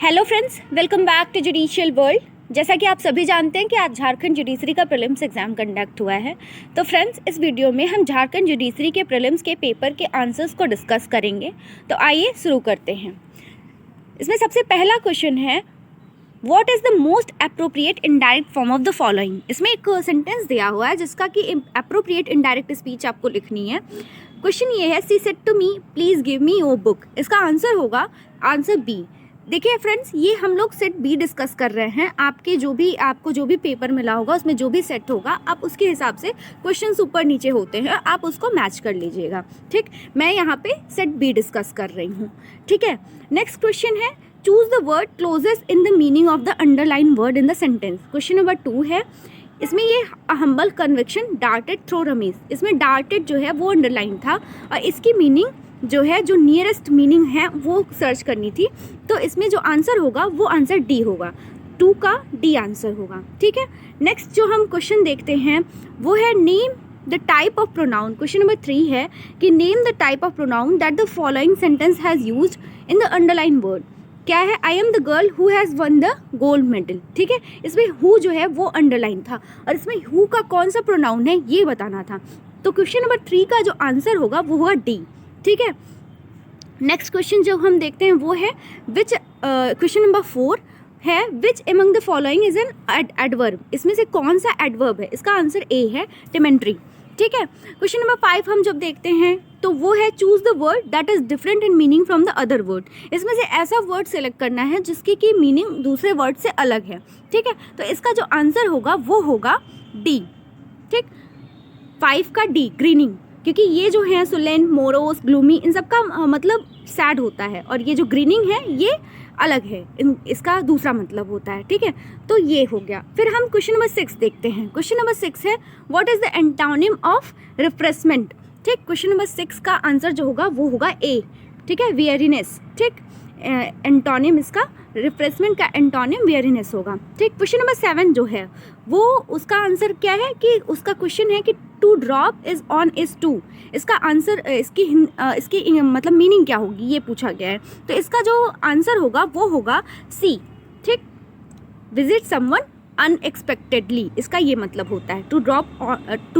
Hello friends, welcome back to judicial world. जैसा कि आप सभी जानते हैं कि आज झारखंड जुडिशरी का प्रीलिम्स एग्जाम कंडक्ट हुआ है। तो फ्रेंड्स, इस वीडियो में हम झारखंड जुडिशरी के प्रीलिम्स के पेपर के आंसर्स को डिस्कस करेंगे। तो आइए शुरू करते हैं। इसमें सबसे पहला क्वेश्चन है, what is the most appropriate indirect form of the following. इसमें एक सेंटेंस दिया हुआ है जिसका कि अप्रोप्रिएट इनडायरेक्ट स्पीच आपको लिखनी है। क्वेश्चन ये है, she said to me please give me your book. इसका आंसर होगा आंसर बी। देखिए फ्रेंड्स, ये हम लोग सेट बी डिस्कस कर रहे हैं। आपको जो भी पेपर मिला होगा उसमें जो भी सेट होगा, आप उसके हिसाब से क्वेश्चंस ऊपर नीचे होते हैं, आप उसको मैच कर लीजिएगा। ठीक, मैं यहाँ पे सेट बी डिस्कस कर रही हूँ। ठीक है, नेक्स्ट क्वेश्चन है, choose the word closest in the meaning of the underline word in the sentence. Question number 2 है, इसमें ये humble conviction darted throw Ramesh. इसमें डार्टेड जो है वो अंडरलाइन था और इसकी मीनिंग जो है, जो नियरेस्ट मीनिंग है वो सर्च करनी थी। तो इसमें जो आंसर होगा वो आंसर डी होगा, 2 का डी आंसर होगा। ठीक है, नेक्स्ट जो हम क्वेश्चन देखते हैं वो है, name the type of pronoun. Question number 3 है कि name the type of pronoun that the following sentence has used in the underline word. क्या है, I am the girl who has one the gold medal. ठीक है, इसमें who जो है वो अंडरलाइन था और इसमें हु का कौन सा प्रोनाउन है ये बताना था। तो क्वेश्चन नंबर 3 का जो आंसर होगा वो होगा डी। ठीक है, नेक्स्ट क्वेश्चन जो हम देखते हैं वो है, विच क्वेश्चन नंबर 4 है, which among the following is an adverb. इसमें से कौन सा एडवर्ब है। इसका आंसर ए है, टिमेंट्री। ठीक है, क्वेश्चन नंबर 5 हम जब देखते हैं तो वो है, choose the word that is different in meaning from the other word. इसमें से ऐसा वर्ड सेलेक्ट करना है जिसकी की मीनिंग दूसरे वर्ड से अलग है। ठीक है, तो इसका जो आंसर होगा वो होगा डी। ठीक, 5 का डी, ग्रीनिंग, क्योंकि ये जो है सुलेन, मोरोस, ग्लूमी, इन सब का मतलब सैड होता है और ये जो ग्रीनिंग है ये अलग है, इसका दूसरा मतलब होता है। ठीक है, तो ये हो गया। फिर हम क्वेश्चन नंबर 6 देखते हैं। क्वेश्चन नंबर 6 है, what is the antonym of refreshment. ठीक, क्वेश्चन नंबर 6 का आंसर जो होगा वो होगा ए। ठीक है, वेयरीनेस। ठीक, एंटोनिम इसका रिफ्रेशमेंट का एंटोनिम वेयरीनेस होगा। ठीक, क्वेश्चन नंबर 7 जो है वो उसका आंसर क्या है कि उसका क्वेश्चन है कि to drop in on is to. इसका आंसर इसकी मतलब मीनिंग क्या होगी ये पूछा गया है। तो इसका जो आंसर होगा वो होगा सी। ठीक, विजिट समवन अनएक्सपेक्टेडली, इसका ये मतलब होता है, to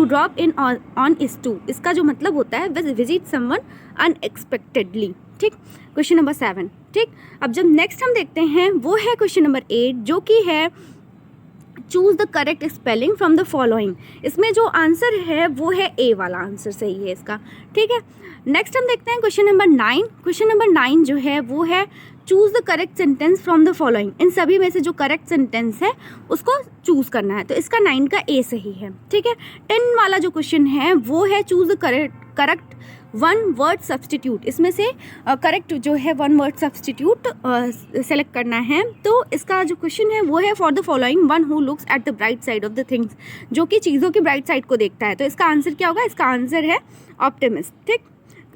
drop in on is to. इसका जो मतलब होता है विजिट समवन अनएक्सपेक्टेडली। ठीक, क्वेश्चन नंबर 7। ठीक, अब जब नेक्स्ट हम देखते हैं वो है क्वेश्चन नंबर 8 जो कि है, choose the correct spelling from the following. इसमें जो आंसर है वो है ए वाला आंसर सही है इसका। ठीक है, नेक्स्ट हम देखते हैं क्वेश्चन नंबर 9। क्वेश्चन नंबर 9 जो है वो है, choose the correct sentence from the following. इन सभी में से जो करेक्ट सेंटेंस है उसको चूज करना है। तो इसका 9 का ए सही है। ठीक है, 10 वाला जो क्वेश्चन है वो है, choose the correct one word substitute. इसमें से करेक्ट जो है वन वर्ड सब्सटीट्यूट सेलेक्ट करना है। तो इसका जो क्वेश्चन है वो है, for the following one who looks at the bright side of the things, जो कि चीज़ों की ब्राइट साइड को देखता है। तो इसका आंसर क्या होगा, इसका आंसर है ऑप्टिमिस्ट। ठीक,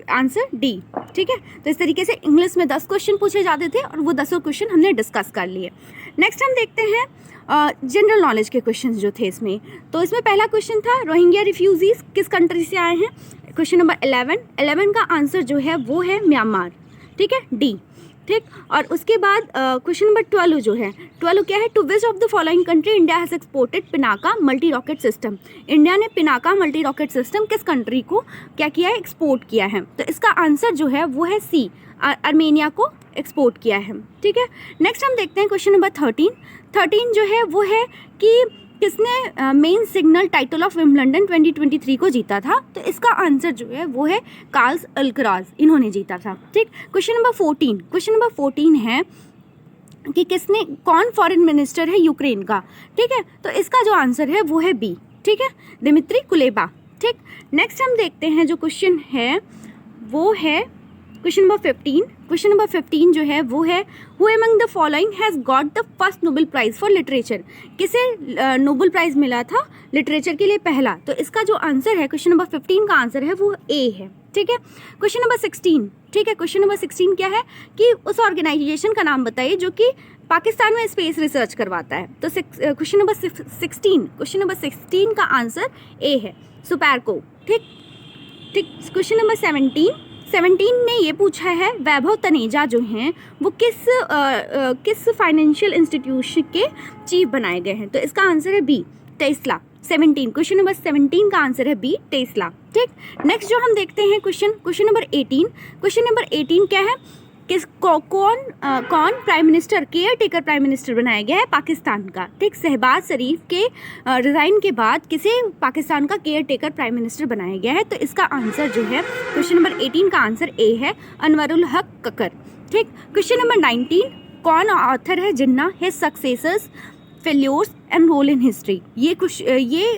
आंसर डी। ठीक है, तो इस तरीके से इंग्लिश में 10 क्वेश्चन पूछे जाते थे और वो 10 क्वेश्चन हमने डिस्कस कर लिए। नेक्स्ट हम देखते हैं जनरल नॉलेज के क्वेश्चन जो थे इसमें। तो इसमें पहला क्वेश्चन था, रोहिंग्या रिफ्यूजीज किस कंट्री से आए हैं। क्वेश्चन नंबर 11 का आंसर जो है वो है म्यांमार। ठीक है, डी। ठीक, और उसके बाद क्वेश्चन नंबर 12 जो है, 12 क्या है, to which of the following country India has exported Pinaka multi rocket system. India ने पिनाका मल्टी रॉकेट सिस्टम किस कंट्री को क्या किया है, एक्सपोर्ट किया है। तो इसका आंसर जो है वो है सी, आर्मेनिया को एक्सपोर्ट किया है। ठीक है, नेक्स्ट हम देखते हैं क्वेश्चन नंबर 13 जो है वो है कि किसने main signal title of Wimbledon 2023 को जीता था। तो इसका आंसर जो है वो है कार्ल्स अल्कराज, इन्होंने जीता था। ठीक, क्वेश्चन नंबर 14 है कि कौन फॉरेन मिनिस्टर है यूक्रेन का। ठीक है, तो इसका जो आंसर है वो है बी। ठीक है, दिमित्री कुलेबा। ठीक, नेक्स्ट हम देखते हैं जो क्वेश्चन है वो है क्वेश्चन नंबर 15 जो है वो है, who among the following has got the first Nobel prize for literature. किसे नोबेल प्राइज़ मिला था लिटरेचर के लिए पहला। तो इसका जो आंसर है क्वेश्चन नंबर 15 का आंसर है वो ए है। ठीक है, क्वेश्चन नंबर 16। ठीक है, क्वेश्चन नंबर 16 क्या है कि उस ऑर्गेनाइजेशन का नाम बताइए जो कि पाकिस्तान में स्पेस रिसर्च करवाता है। तो क्वेश्चन नंबर 16 का आंसर ए है, सुपैरको। ठीक, क्वेश्चन नंबर 17 17 ने ये पूछा है वैभव तनेजा जो हैं वो किस फाइनेंशियल इंस्टीट्यूशन के चीफ बनाए गए हैं, तो इसका आंसर है बी, टेस्ला। 17, क्वेश्चन नंबर 17 का आंसर है बी, टेस्ला। ठीक, नेक्स्ट जो हम देखते हैं क्वेश्चन नंबर 18। क्वेश्चन नंबर 18 क्या है, कौन prime minister, care taker prime minister बनाया गया है पाकिस्तान का। ठीक, शहबाज शरीफ के रिज़ाइन के बाद किसे पाकिस्तान का केयर टेकर प्राइम मिनिस्टर बनाया गया है, तो इसका आंसर जो है क्वेश्चन नंबर 18 का आंसर ए है, अनवरुल हक ककर। ठीक, क्वेश्चन नंबर 19, कौन ऑथर है Jinnah, his successors, failures and role in history. ये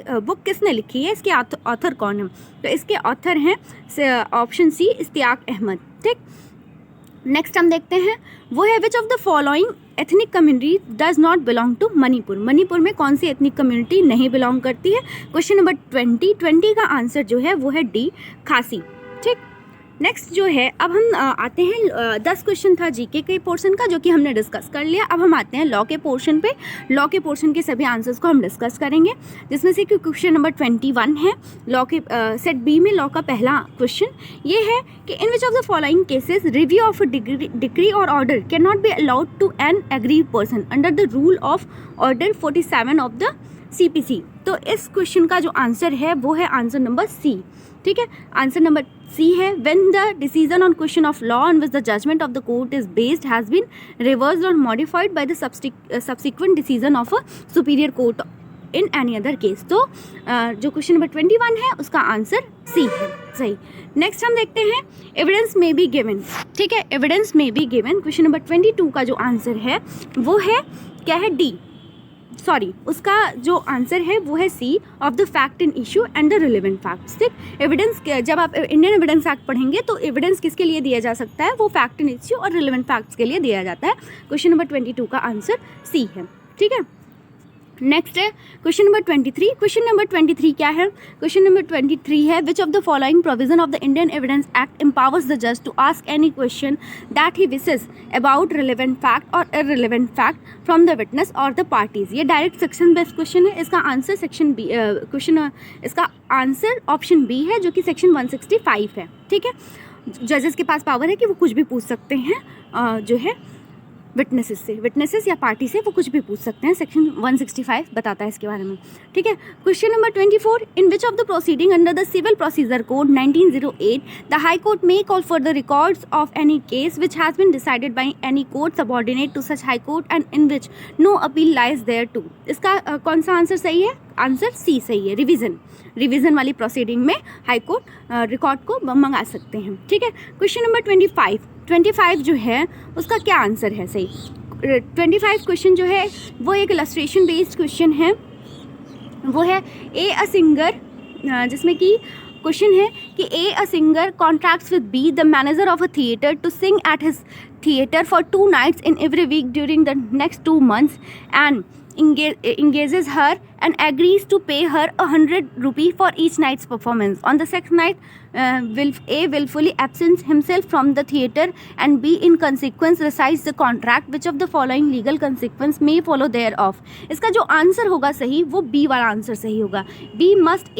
बुक किसने लिखी है, इसके ऑथर कौन है, तो इसके ऑथर हैं ऑप्शन सी, इश्तियाक अहमद। ठीक, नेक्स्ट हम देखते हैं वो है which of the following ethnic community does not belong to Manipur. Manipur में कौन सी एथनिक कम्युनिटी नहीं बिलोंग करती है। क्वेश्चन नंबर 20 का आंसर जो है वो है डी, खासी। ठीक, नेक्स्ट जो है अब हम आते हैं 10 क्वेश्चन था जीके के पोर्शन का जो कि हमने डिस्कस कर लिया। अब हम आते हैं लॉ के पोर्शन पे। लॉ के पोर्शन के सभी आंसर्स को हम डिस्कस करेंगे, जिसमें से क्वेश्चन नंबर 21 है लॉ के सेट बी में। लॉ का पहला क्वेश्चन ये है कि in which of the following cases review of decree or order can not be allowed to an aggrieve person under the rule of order 47 of the CPC। तो इस question का जो आंसर है वो है आंसर नंबर सी। ठीक है, answer number C है when the decision on question of law on which the judgment of the court is based has been reversed or modified by the subsequent decision of a superior court in any other case. तो जो question number 21 है उसका answer C है, सही। Next हम देखते हैं evidence में बी गिवन। ठीक है, एविडेंस में बी गिवन क्वेश्चन नंबर 22 का जो आंसर है वो है क्या है, डी, सॉरी उसका जो आंसर है वो है C, of the fact in issue and the relevant facts. ठीक, एविडेंस जब आप इंडियन एविडेंस एक्ट पढ़ेंगे तो एविडेंस किसके लिए दिया जा सकता है, वो फैक्ट इन इशू और रिलेवेंट फैक्ट्स के लिए दिया जाता है। क्वेश्चन नंबर 22 का आंसर सी है। ठीक है, नेक्स्ट है क्वेश्चन नंबर 23। क्वेश्चन नंबर 23 क्या है, क्वेश्चन नंबर 23 है which of the following provision of the Indian evidence Act empowers the जज to ask any question that he wishes about relevant fact or irrelevant fact from the witness or the parties. ये direct section based question है। इसका answer section B, इसका answer option B है जो कि section 165 है। ठीक है, जजेस के पास पावर है कि वो कुछ भी पूछ सकते हैं, जो है विटनेसेस या पार्टी से वो कुछ भी पूछ सकते हैं। सेक्शन 165 बताता है इसके बारे में। ठीक है, question number 24, in which of the proceeding under the civil procedure code 1908 the high court may call for the records of any case which has been decided by any court subordinate to such high court and in which no appeal lies thereto. इसका कौन सा answer सही है, answer C सही है, revision वाली proceeding में high court record को मंगा सकते हैं। ठीक है, क्वेश्चन नंबर 25 जो है उसका क्या आंसर है सही। 25 क्वेश्चन जो है वो एक इलस्ट्रेशन बेस्ड क्वेश्चन है, वो है ए अ सिंगर, जिसमें कि क्वेश्चन है कि A a singer contracts with B the manager of a theatre to sing at his theatre for 2 nights in every week during the next 2 months and engages her and agrees to pay her 100 rupee for each night's performance. On the second night, A willfully absents himself from the theatre and B in consequence recites the contract. Which of the following legal consequence may follow thereof? इसका जो answer होगा सही वो B वाला answer सही होगा। B must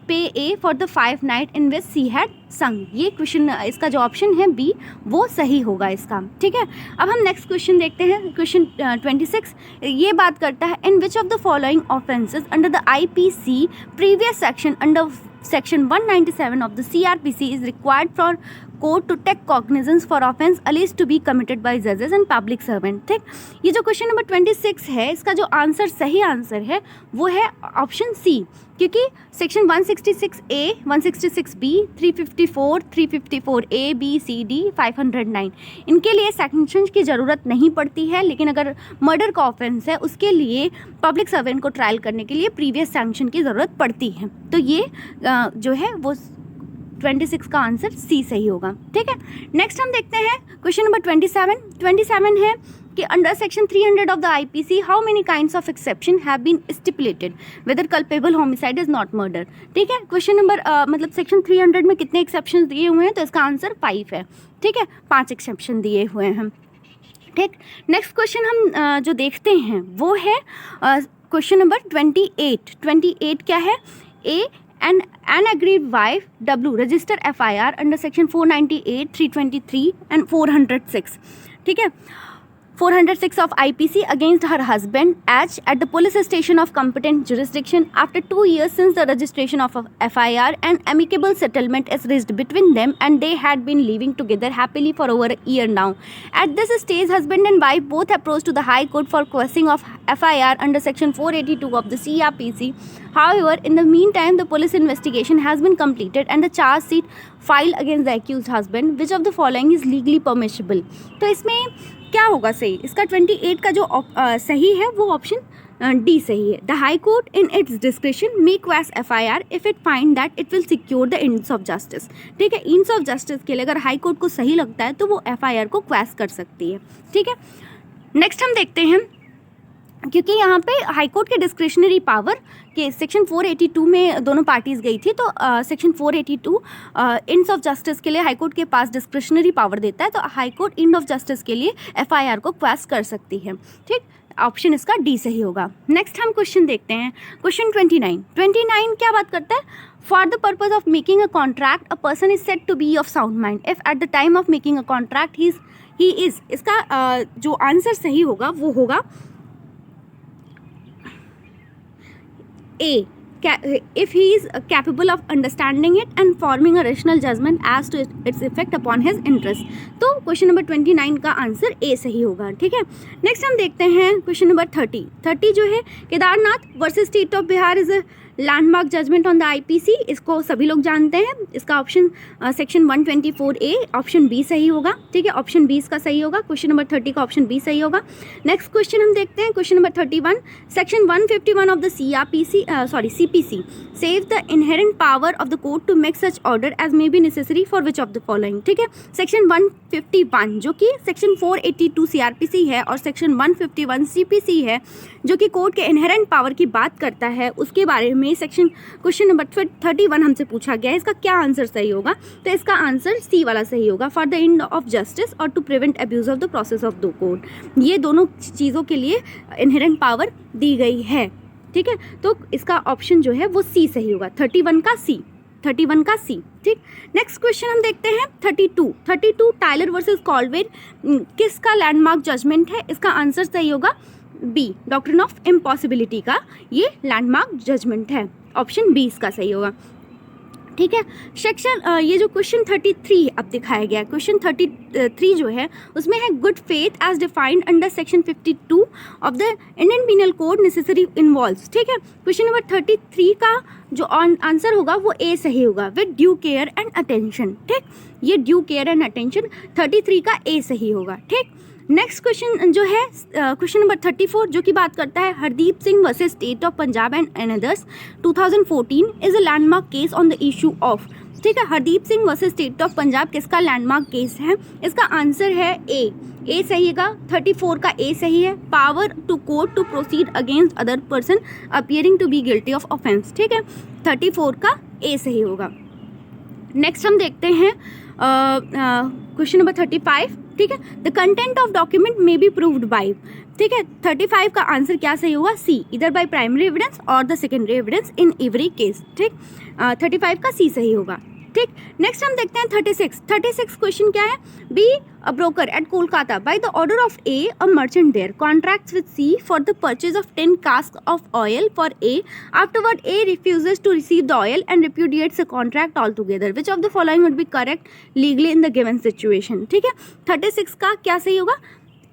pay A for the 5 nights in which she had sung। ये question, इसका जो ऑप्शन है B वो सही होगा इसका। ठीक है, अब हम नेक्स्ट क्वेश्चन देखते हैं। क्वेश्चन 26 ये बात करता है in which of the following offences under the IPC previous section under Section 197 of the CRPC is required for court to take cognizance for offence alleged to be committed by judges and public servant। ठीक, ये जो question number 26 है इसका जो answer सही answer है वो है ऑप्शन सी, क्योंकि section 166A, 166B, 354, 354A, B, C, D, 509 इनके लिए सेक्शन की ज़रूरत नहीं पड़ती है, लेकिन अगर मर्डर का ऑफेंस है उसके लिए पब्लिक सर्वेंट को ट्रायल करने के लिए प्रीवियस सैंक्शन की ज़रूरत पड़ती है। तो ये जो है वो 26 का आंसर सी सही होगा। ठीक है, नेक्स्ट हम देखते हैं क्वेश्चन नंबर 27 है कि under section 300 of the IPC how many kinds of exception have been stipulated whether culpable homicide is not murder. ठीक है, क्वेश्चन नंबर मतलब सेक्शन 300 में कितने एक्सेप्शन दिए हुए हैं, तो इसका आंसर 5 है। ठीक है, 5 एक्सेप्शन दिए हुए हैं। ठीक, नेक्स्ट क्वेश्चन हम जो देखते हैं वो है क्वेश्चन नंबर 28 क्या है, ए an aggrieved wife W register FIR under section 498, 323 and 406. ठीक है, 406 of IPC against her husband H at the police station of competent jurisdiction after 2 years since the registration of a FIR. An amicable settlement is reached between them and they had been living together happily for over a year now. At this stage, husband and wife both approached to the High Court for quashing of FIR under section 482 of the CRPC. However, in the meantime, the police investigation has been completed and the charge sheet filed against the accused husband. Which of the following is legally permissible? तो इसमें क्या होगा सही? इसका 28 का जो सही है वो ऑप्शन डी सही है. The high court in its description may क्वेश FIR if it find that it will secure the ends of justice. ठीक है, इंड्स ऑफ जस्टिस के लिए अगर हाई कोर्ट को सही लगता है तो वो FIR को क्वेश कर सकती है. ठीक है, नेक्स्ट हम देखते हैं, क्योंकि यहाँ पे हाई कोर्ट के डिस्क्रिशनरी पावर के सेक्शन 482 में दोनों पार्टीज गई थी, तो सेक्शन 482 इंड्स ऑफ जस्टिस के लिए हाई कोर्ट के पास डिस्क्रिशनरी पावर देता है, तो high court end of justice के लिए FIR को क्वेश कर सकती है. ठीक, ऑप्शन इसका डी सही होगा. नेक्स्ट हम क्वेश्चन देखते हैं, क्वेश्चन 29 क्या बात करता है? For the purpose of making a contract a person is said to be of sound mind if at the time of making a contract he is. इसका जो आंसर सही होगा वो होगा A. If he is capable of understanding it and forming a rational judgment as to its effect upon his interest. तो question number 29 का answer A सही होगा. ठीक है, नेक्स्ट हम देखते हैं क्वेश्चन नंबर 30 जो है, Kedarnath versus state of Bihar is landmark judgment on the IPC. इसको सभी लोग जानते हैं. इसका option section 124A option B सही होगा. ठीक है, ऑप्शन बी इसका सही होगा. क्वेश्चन नंबर 30 का ऑप्शन बी सही होगा. नेक्स्ट क्वेश्चन हम देखते हैं, question number 31. Section 151 of the CPC save the inherent power of the court to make such order as may be necessary for which of the following. ठीक है, section 151 जो कि section 482 CRPC है और section 151 CPC है जो कि court के इनहेरेंट पावर की बात करता है, उसके बारे में सेक्शन क्वेश्चन नंबर 31 हमसे पूछा गया है. इसका क्या आंसर सही होगा? तो इसका आंसर सी वाला सही होगा, for the end of justice or to prevent abuse of the process of the court. ये दोनों चीज़ों के लिए इनहेरेंट पावर दी गई है. ठीक है, तो इसका ऑप्शन जो है वो सी सही होगा, 31 का सी. ठीक, नेक्स्ट क्वेश्चन हम देखते हैं 32 टायलर वर्सेस कॉलवेल किसका लैंडमार्क जजमेंट है? इसका आंसर सही होगा बी, डॉक्ट्रिन ऑफ इम्पॉसिबिलिटी का ये लैंडमार्क जजमेंट है. ऑप्शन बी इसका सही होगा. ठीक है, सेक्शन ये जो क्वेश्चन 33 अब दिखाया गया है, क्वेश्चन 33 जो है उसमें है good faith as defined under section 52 of the Indian penal code necessary involves. ठीक है, क्वेश्चन नंबर 33 का जो आंसर होगा वो ए सही होगा, with due care and attention. ठीक, ये ड्यू केयर एंड अटेंशन 33 का ए सही होगा. ठीक, नेक्स्ट क्वेश्चन जो है क्वेश्चन नंबर 34 जो कि बात करता है Hardeep Singh versus state of Punjab and others 2014 is a landmark case on the issue of. ठीक है, Hardeep Singh versus state of Punjab किसका लैंडमार्क केस है? इसका आंसर है ए सही है. 34 का ए सही है, power to court to proceed against other person appearing to be guilty of offence. ठीक है, 34 का ए सही होगा. नेक्स्ट हम देखते हैं क्वेश्चन नंबर 35. ठीक है, the content of document may be proved bye. ठीक है, 35 का आंसर क्या सही होगा? सी, इधर बाय प्राइमरी एविडेंस और the secondary evidence in every case. ठीक, 35 का सी सही होगा. ठीक, नेक्स्ट हम देखते हैं 36 क्वेश्चन क्या है? B a broker at Kolkata by the order of A a merchant there contracts with C for the purchase of 10 casks of oil for A. Afterward A refuses to receive the oil and repudiates a contract all together. Which of the following would be correct legally in the given situation? ठीक है, 36 का क्या सही होगा?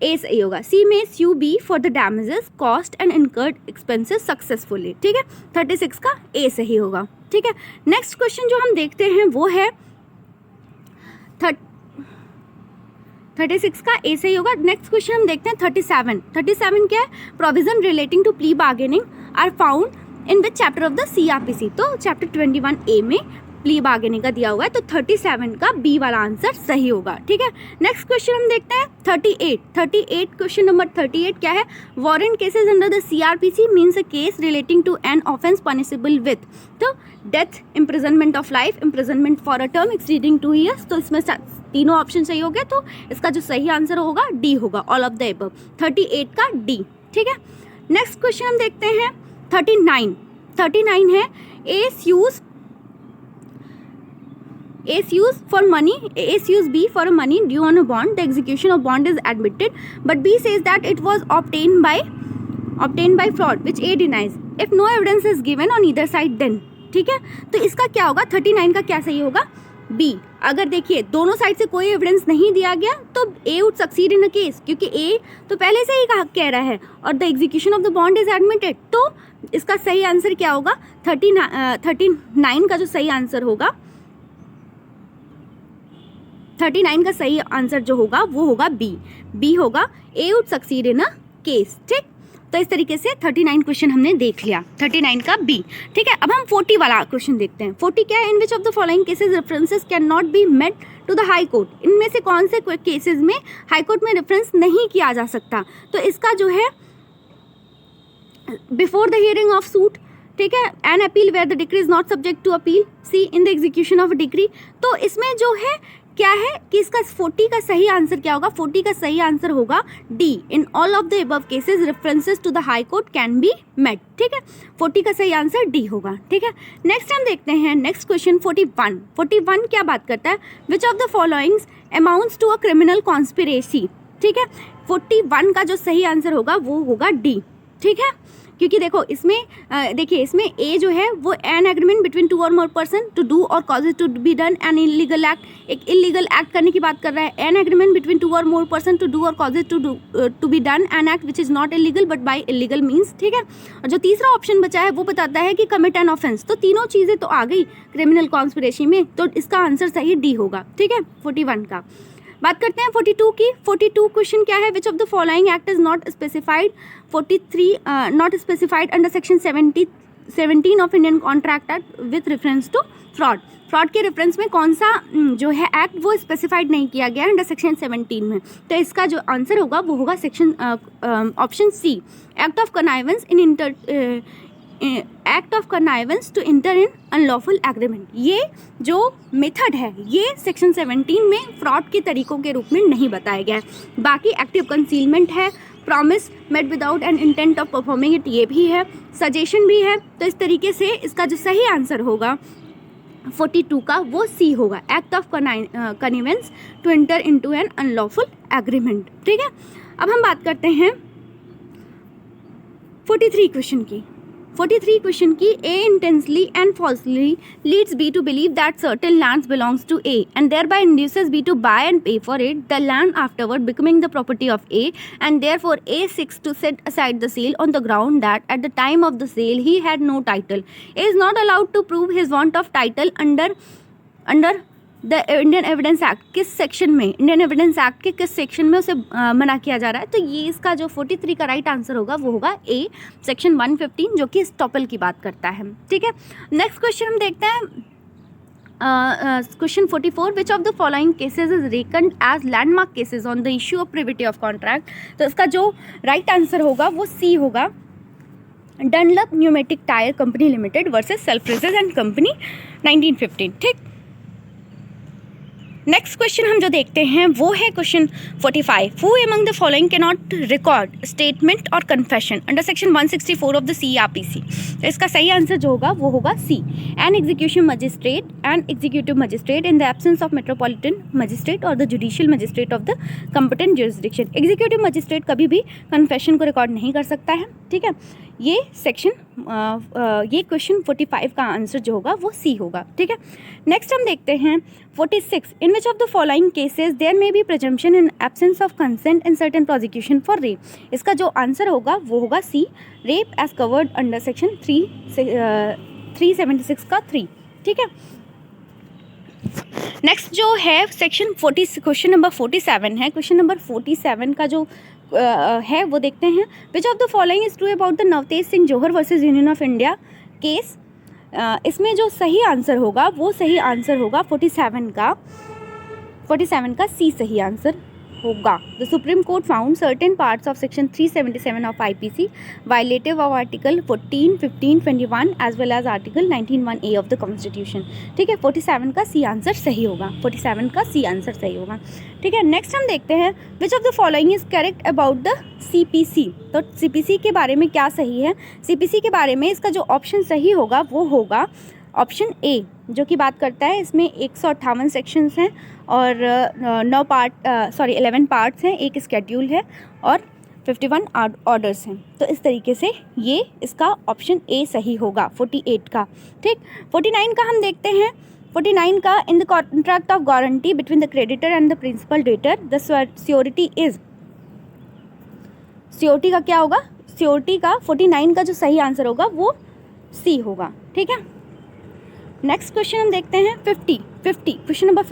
ए सही होगा. सी में sue B for the damages cost and incurred expenses successfully. ठीक है, 36 का ए सही होगा. ठीक है, नेक्स्ट क्वेश्चन जो हम देखते हैं वो है 36 का ए सही होगा. नेक्स्ट क्वेश्चन हम देखते हैं 37 क्या है? Provision relating to plea bargaining are found in which chapter of the CRPC. तो चैप्टर 21A में प्ली बार्गेनिंग का दिया हुआ है, तो 37 का बी वाला आंसर सही होगा. ठीक है, नेक्स्ट क्वेश्चन हम देखते हैं 38 क्वेश्चन नंबर 38 क्या है? Warrant cases under the CRPC means a case relating to an offence punishable with. तो death, imprisonment of life, imprisonment for a term exceeding 2 years. तो इसमें तीनों ऑप्शन सही हो गए, तो इसका जो सही आंसर होगा डी होगा, ऑल ऑफ द एबव. 38 का डी. ठीक है, नेक्स्ट क्वेश्चन हम देखते हैं 39 है ए sues A is used for money, A is used B for money due on a bond. The execution of bond is admitted, but B says that it was obtained by fraud, which A denies. If no evidence is given on either side, then ठीक है, तो इसका क्या होगा, 39 का क्या सही होगा, B. अगर देखिए दोनों साइड से कोई एविडेंस नहीं दिया गया तो A would succeed in a case, क्योंकि A तो पहले से ही कह रहा है और the execution of the bond is admitted, तो इसका सही आंसर क्या होगा, 39 का जो सही आंसर होगा, 39 का सही आंसर जो होगा वो होगा बी होगा, A would succeed in a case. ठीक, तो इस तरीके से 39 क्वेश्चन हमने देख लिया, 39 का बी. ठीक है, अब हम 40 वाला क्वेश्चन देखते हैं. 40 क्या है, in which of the following cases references can not be made to the high court. इनमें से कौन से केसेस में हाई कोर्ट में रेफरेंस नहीं किया जा सकता, तो इसका जो है before the hearing of suit, ठीक है, an appeal where the decree is not subject to appeal, C in the execution of decree. तो इसमें जो है क्या है कि इसका 40 का सही आंसर क्या होगा, 40 का सही आंसर होगा D. In all of the above cases references to the high court can be made. ठीक है, 40 का सही आंसर डी होगा. ठीक है, नेक्स्ट हम देखते हैं नेक्स्ट क्वेश्चन 41 क्या बात करता है, which of the followings amounts to a criminal conspiracy. ठीक है, 41 का जो सही आंसर होगा वो होगा डी. ठीक है, क्योंकि देखो इसमें देखिए इसमें ए जो है वो an agreement between two or more person to do or causes to be done an illegal act, एक इलीगल एक्ट करने की बात कर रहा है. An agreement between two or more person to do or causes to be done an act which is not illegal but by illegal means. ठीक है, और जो तीसरा ऑप्शन बचा है वो बताता है कि कमिट एन ऑफेंस. तो तीनों चीज़ें तो आ गई क्रिमिनल कॉन्स्पिरेसी में, तो इसका आंसर सही डी होगा. ठीक है, 41 का. बात करते हैं 42 की. 42 क्वेश्चन क्या है, which of the following act is not specified. 43 not specified under section 17 of Indian contract act with reference to fraud. Fraud के रेफरेंस में कौन सा जो है एक्ट वो स्पेसिफाइड नहीं किया गया अंडर सेक्शन 17 में, तो इसका जो आंसर होगा वो होगा section option C, act of connivance in act of connivance to enter in unlawful agreement. ये जो मेथड है ये सेक्शन 17 में फ्रॉड के तरीकों के रूप में नहीं बताया गया है. बाकी एक्टिव कंसीलमेंट है, promise made without an intent of performing it ये भी है, सजेशन भी है. तो इस तरीके से इसका जो सही आंसर होगा 42 का वो सी होगा, act of connivance to enter into an unlawful agreement. ठीक है, अब हम बात करते हैं 43 क्वेश्चन की. 43 क्वेश्चन की, A intensely and falsely leads B to believe that certain lands belongs to A and thereby induces B to buy and pay for it, the land afterward becoming the property of A, and therefore A seeks to set aside the sale on the ground that at the time of the sale he had no title. A is not allowed to prove his want of title under the Indian evidence act. किस section में, Indian evidence act के किस section में उसे मना किया जा रहा है, तो ये इसका जो 43 का राइट आंसर होगा वो होगा ए, सेक्शन 115 जो कि स्टॉपल की बात करता है. ठीक है, नेक्स्ट क्वेश्चन हम देखते हैं question 44, which of the following cases is reckoned as landmark cases on the issue of privity of contract. तो इसका जो राइट आंसर होगा वो सी होगा, Dunlop Pneumatic Tyre Company Limited versus Selfridges and Company 1915. ठीक, नेक्स्ट क्वेश्चन हम जो देखते हैं वो है question 45, who among the following can not record statement or confession under section 164 of the CRPC. तो इसका सही आंसर जो होगा वो होगा C, an execution magistrate and executive magistrate in the absence of metropolitan magistrate or the judicial magistrate of the competent jurisdiction. Executive magistrate कभी भी confession को रिकॉर्ड नहीं कर सकता है. ठीक है, ये सेक्शन ये क्वेश्चन 45 का आंसर जो होगा वो सी होगा. ठीक है, नेक्स्ट हम देखते हैं 46, in which of the following cases there may be presumption in absence of consent in certain prosecution for rape. इसका जो आंसर होगा वो होगा C, rape as covered under section 376 का 3. ठीक है, नेक्स्ट जो है सेक्शन 40 क्वेश्चन नंबर 47 है. क्वेश्चन नंबर 47 का जो है वो देखते हैं, which of the following is true about the Navtej Singh Johar versus union of India case. इसमें जो सही आंसर होगा वो सही आंसर होगा 47 का सी सही आंसर होगा. The supreme court found certain parts of section 377 of IPC violative of article 14, 15, 21 as well as article 19(1)(a of the constitution. ठीक है, 47 का सी आंसर सही होगा, 47 का सी आंसर सही होगा. ठीक है, नेक्स्ट हम देखते हैं, which of the following is correct about the CPC. तो CPC के बारे में क्या सही है, CPC के बारे में इसका जो ऑप्शन सही होगा वो होगा ऑप्शन ए, जो कि बात करता है, इसमें 158 सेक्शंस हैं और 11 पार्ट्स हैं, एक स्केड्यूल है और 51 ऑर्डर्स हैं। तो इस तरीके से ये इसका ऑप्शन ए सही होगा 48 का। ठीक, 49 का हम देखते हैं। 49 का, in the contract of guarantee between the creditor and the principal debtor the surety is, surety का क्या होगा, श्योरिटी का 49 का जो सही आंसर होगा वो सी होगा। ठीक है, नेक्स्ट क्वेश्चन हम देखते हैं 50 question number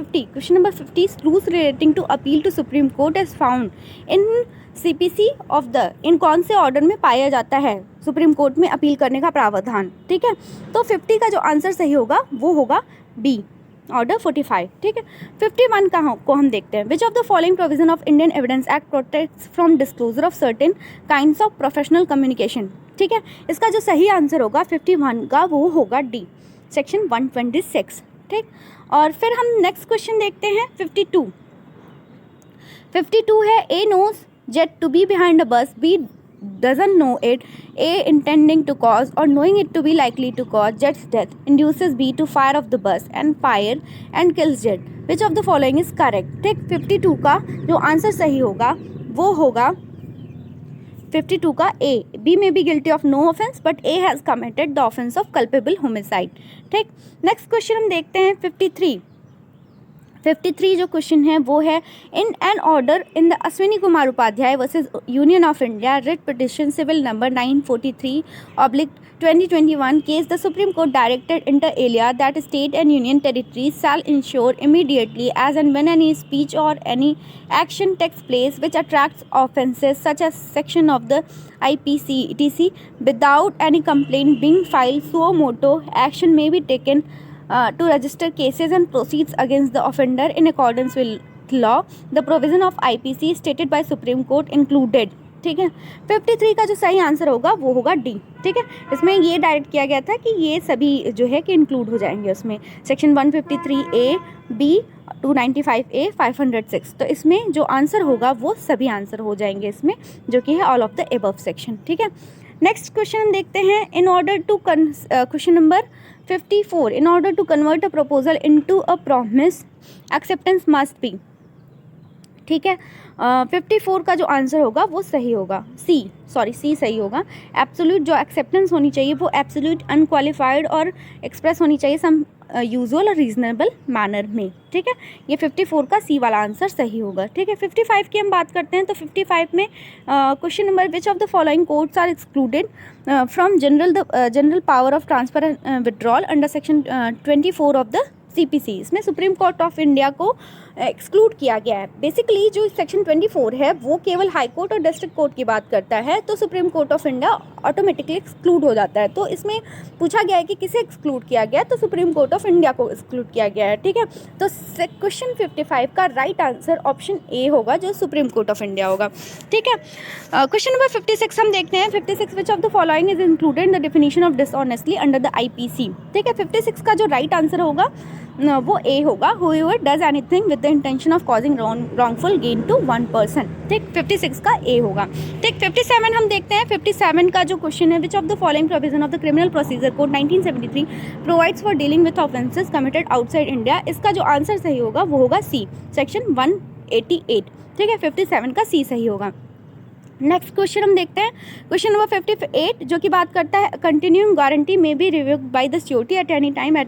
50 rules relating to appeal to supreme court as found in CPC of the, इन कौन से ऑर्डर में पाया जाता है सुप्रीम कोर्ट में अपील करने का प्रावधान। ठीक है, तो 50 का जो आंसर सही होगा वो होगा बी, ऑर्डर 45। ठीक है, 51 को हम देखते हैं। Which of the following provision of Indian evidence act protects from disclosure of certain kinds of professional communication. ठीक है, इसका जो सही आंसर होगा 51 का वो होगा डी, सेक्शन 126। ठीक, और फिर हम नेक्स्ट क्वेश्चन देखते हैं 52 है, A knows Z to be behind a bus, B doesn't know it, A intending to cause or knowing it to be likely to cause Jet's death induces B to fire off the bus and fire and kills Jet. Which of the following is correct? ठीक, 52 का जो answer सही होगा वो होगा 52 का A. B may be guilty of no offense but A has committed the offense of culpable homicide. ठीक, next question हम देखते हैं 53 जो क्वेश्चन है वो है, in an order in the Ashwini Kumar Upadhyay versus Union of India writ petition civil number 943/2021 case the supreme court directed inter alia that state and union territories shall ensure immediately as and when any speech or any action takes place which attracts offences such as section of the IPC etc without any complaint being filed suo motu action may be taken to register cases and proceeds against the offender in accordance with law. The provision of IPC stated by Supreme Court included. ठीक है, 53 का जो सही answer होगा वो होगा D. ठीक है, इसमें ये डायरेक्ट किया गया था कि ये सभी जो है कि इंक्लूड हो जाएंगे उसमें, सेक्शन 153A, B, 295A, 506। तो इसमें जो आंसर होगा वो सभी आंसर हो जाएंगे इसमें, जो कि है all of the above section. ठीक है, नेक्स्ट क्वेश्चन हम देखते हैं। In order to question number 54, in order to convert a proposal into a promise, acceptance must be। ठीक है, 54 का जो आंसर होगा वो सही होगा सी सही होगा। एब्सोल्यूट जो एक्सेप्टेंस होनी चाहिए वो एब्सोल्यूट, अनक्वालिफाइड और एक्सप्रेस होनी चाहिए सम यूजुअल और रीजनेबल मैनर में। ठीक है, ये 54 का सी वाला आंसर सही होगा। ठीक है, 55 की हम बात करते हैं। तो 55 में question number, which of the following courts are excluded from general power of transfer and withdrawal under section 24 of the CPC। इसमें सुप्रीम कोर्ट ऑफ इंडिया को एक्सक्लूड किया गया है। बेसिकली जो सेक्शन 24 है वो केवल हाई कोर्ट और डिस्ट्रिक्ट कोर्ट की बात करता है, तो supreme court of India automatically exclude हो जाता है। तो इसमें पूछा गया है कि किसे एक्सक्लूड किया गया, तो सुप्रीम कोर्ट ऑफ इंडिया को एक्सक्लूड किया गया है। ठीक है, तो क्वेश्चन 55 का राइट आंसर ऑप्शन ए होगा, जो सुप्रीम कोर्ट ऑफ इंडिया होगा। ठीक है, क्वेश्चन नंबर 56 हम देखते हैं। 56, विच of the following is included in the definition of dishonestly under the IPC। ठीक है, 56 का जो राइट आंसर होगा वो ए होगा, whoever does anything with the intention of causing wrongful gain to one person। ठीक, 56 का ए होगा। ठीक, 57 हम देखते हैं। 57 का जो क्वेश्चन है, which of the following provision of the criminal procedure code 1973 provides for dealing with offences committed outside India. इसका जो आंसर सही होगा वो होगा सी, सेक्शन 188। ठीक है, 57 का सी सही होगा। नेक्स्ट क्वेश्चन हम देखते हैं। क्वेश्चन नंबर 58 जो कि बात करता है, continuing guarantee may be revoked by the security at any time at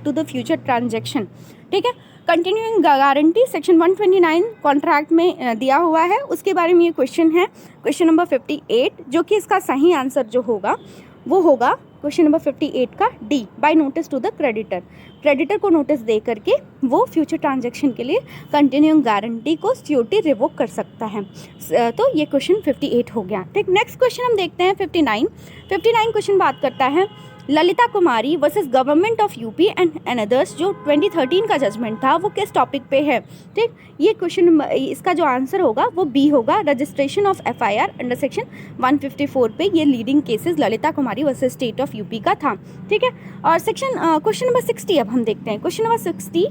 to the future transaction. ठीक है, कंटिन्यूइंग गारंटी सेक्शन 129 कॉन्ट्रैक्ट में दिया हुआ है, उसके बारे में ये क्वेश्चन है। क्वेश्चन नंबर 58 जो कि इसका सही आंसर जो होगा वो होगा क्वेश्चन नंबर 58 का D, by notice to the creditor को नोटिस दे करके वो फ्यूचर ट्रांजैक्शन के लिए कंटिन्यूइंग गारंटी को सिक्योरिटी रिवोक कर सकता है। तो ये क्वेश्चन 58 हो गया। ठीक, नेक्स्ट क्वेश्चन हम देखते हैं 59 क्वेश्चन बात करता है Lalita Kumari versus government of UP and others, जो 2013 का जजमेंट था वो किस टॉपिक पे है। ठीक, ये क्वेश्चन, इसका जो आंसर होगा वो बी होगा, registration of FIR under section 154 पे ये leading cases Lalita Kumari versus state of UP का था। ठीक है, और सेक्शन क्वेश्चन नंबर 60 अब हम देखते हैं। Question number 60,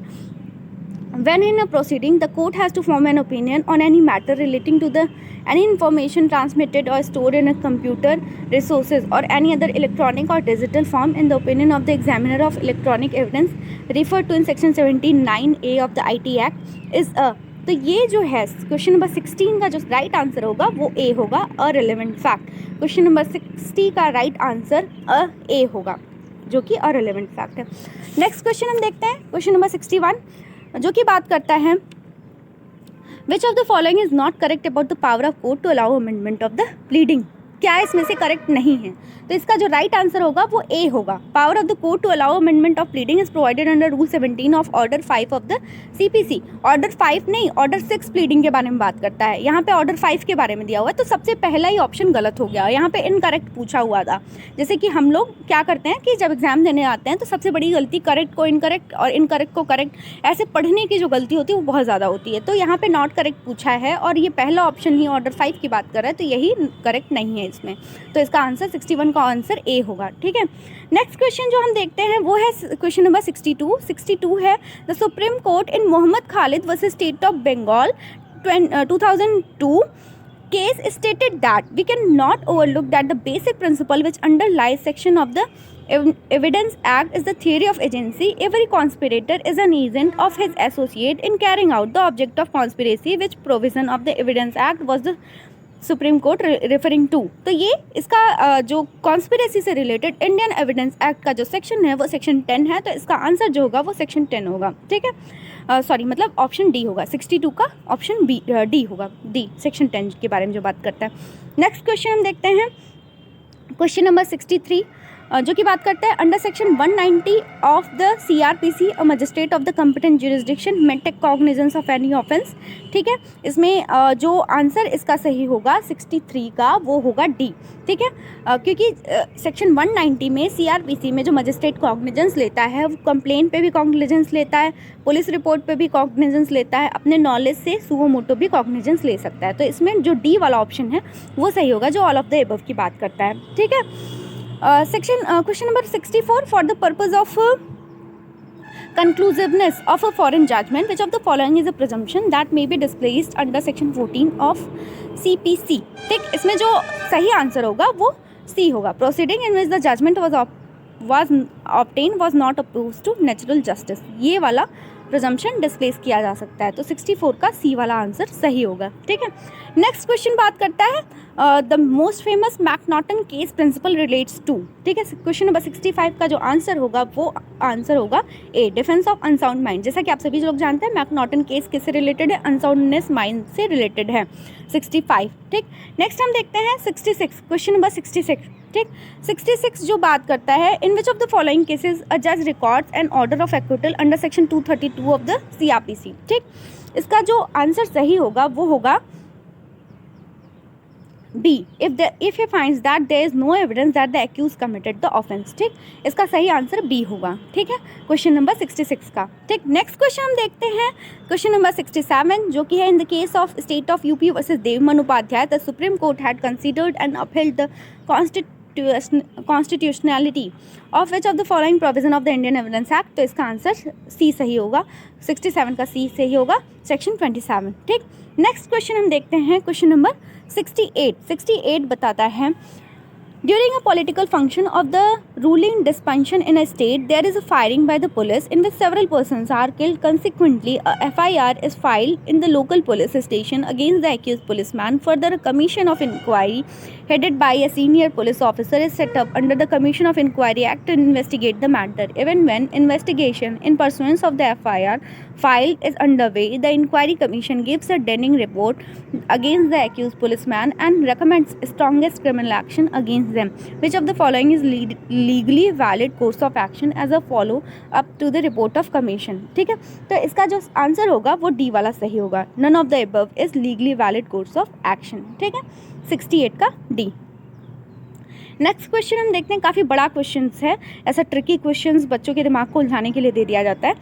When in a proceeding, the court has to form an opinion on any matter relating to any information transmitted or stored in a computer resources or any other electronic or digital form in the opinion of the examiner of electronic evidence referred to in section 79A of the IT Act is a. तो ये जो है question number 16 का जो right answer होगा वो A होगा, अ relevant fact. Question number 60 का राइट आंसर ए होगा, जो कि अ रिलेवेंट फैक्ट है। नेक्स्ट क्वेश्चन हम देखते हैं, क्वेश्चन नंबर 61, जो कि बात करता है which of the following is not correct about the power of court to allow amendment of the pleading. क्या इसमें से करेक्ट नहीं है? तो इसका जो राइट आंसर होगा वो ए होगा। Power of the court to allow amendment of pleading is provided under rule 17 of order 5 of the CPC। Order 5 नहीं, ऑर्डर 6 प्लीडिंग के बारे में बात करता है। यहाँ पे ऑर्डर 5 के बारे में दिया हुआ है, तो सबसे पहला ही ऑप्शन गलत हो गया। यहाँ पे इनकरेक्ट पूछा हुआ था। जैसे कि हम लोग क्या करते हैं कि जब एग्जाम देने आते हैं तो सबसे बड़ी गलती करेक्ट को इनकरेक्ट और इनकरेक्ट को करेक्ट, ऐसे पढ़ने की जो गलती होती है वो बहुत ज़्यादा होती है। तो यहाँ पे नॉट करेक्ट पूछा है और ये पहला ऑप्शन ही ऑर्डर 5 की बात कर रहा है, तो यही करेक्ट नहीं है इसमें। तो इसका आंसर 61 का आंसर ए होगा। ठीक है, नेक्स्ट क्वेश्चन जो हम देखते हैं वो है क्वेश्चन नंबर 62 है, the supreme court in Mohammad Khalid versus state of Bengal 2002 case stated that we can not overlook that the basic principle which underlies section of the Evidence Act is the theory of agency. Every conspirator is an agent of his associate in carrying out the object of conspiracy, which provision of the Evidence Act was the supreme court referring to. तो ये इसका जो conspiracy से related Indian evidence act का जो section है वो section 10 है, तो इसका आंसर जो होगा वो सेक्शन 10 होगा। ठीक है, सॉरी मतलब ऑप्शन डी होगा, 62 का ऑप्शन डी होगा, डी सेक्शन 10 के बारे में जो बात करता है। नेक्स्ट क्वेश्चन हम देखते हैं, क्वेश्चन नंबर 63, जो कि बात करता है under section 190 of the CRPC a magistrate of the competent jurisdiction may take cognizance of any offence. ठीक है, इसमें जो आंसर इसका सही होगा 63 का वो होगा डी। ठीक है, क्योंकि सेक्शन 190 में CRPC में जो मजिस्ट्रेट कॉग्निजेंस लेता है वो कंप्लेंट पे भी कॉग्निजेंस लेता है, पुलिस रिपोर्ट पे भी कॉग्निजेंस लेता है, अपने नॉलेज से सुओ मोटो भी कॉग्निजेंस ले सकता है। तो इसमें जो डी वाला ऑप्शन है वो सही होगा, जो ऑल ऑफ द एबव की बात करता है। ठीक है, question number 64, for the purpose of conclusiveness of a foreign judgment, which of the following is a presumption that may be displaced under section 14 of CPC। ठीक, इसमें जो सही आंसर होगा वो सी होगा, proceeding in which the judgment was obtained was not opposed to natural justice। ये वाला presumption displace किया जा सकता है, तो 64 का सी वाला आंसर सही होगा। ठीक है, नेक्स्ट क्वेश्चन बात करता है the most famous McNaughton case principle relates to. ठीक है, क्वेश्चन नंबर 65 का जो आंसर होगा वो आंसर होगा ए, डिफेंस ऑफ अनसाउंड माइंड। जैसा कि आप सभी लोग जानते हैं मैकनॉटन केस किससे रिलेटेड है, अनसाउंडनेस माइंड से रिलेटेड है, 65। ठीक, नेक्स्ट हम देखते हैं 66, क्वेश्चन नंबर 66। ठीक, 66 जो बात करता है in which of the following cases a जज records an order of acquittal under section 232 of the CRPC। ठीक, इसका जो आंसर सही होगा वो होगा B, if he finds that there is no evidence that the accused committed the offense। ठीक, इसका सही आंसर बी होगा। ठीक है, क्वेश्चन नंबर 66 का। ठीक, नेक्स्ट क्वेश्चन हम देखते हैं, क्वेश्चन नंबर 67, जो कि है in the case of state of UP versus Devman Upadhyay the supreme court had considered and upheld the constitutionality of which of the following provision of the Indian Evidence Act। तो इसका answer C सही होगा, 67 का सी सही होगा, सेक्शन 27। ठीक, next question हम देखते हैं, क्वेश्चन नंबर 68 बताता है during a political function of the ruling dysfunction in a state there is a firing by the police in which several persons are killed. Consequently a FIR is filed in the local police station against the accused policeman. Further, a commission of inquiry headed by a senior police officer is set up under the Commission of Inquiry Act to investigate the matter. Even when investigation in pursuance of the FIR file is underway, the inquiry commission gives a damning report against the accused policeman and recommends strongest criminal action against them. Which of the following is legally valid course of action as a follow up to the report of commission। ठीक है, तो इसका जो answer होगा वो D वाला सही होगा, none of the above is legally valid course of action। ठीक है, 68 का डी। नेक्स्ट क्वेश्चन हम देखते हैं, काफ़ी बड़ा क्वेश्चन है, ऐसा ट्रिकी क्वेश्चन बच्चों के दिमाग को उलझाने के लिए दे दिया जाता है।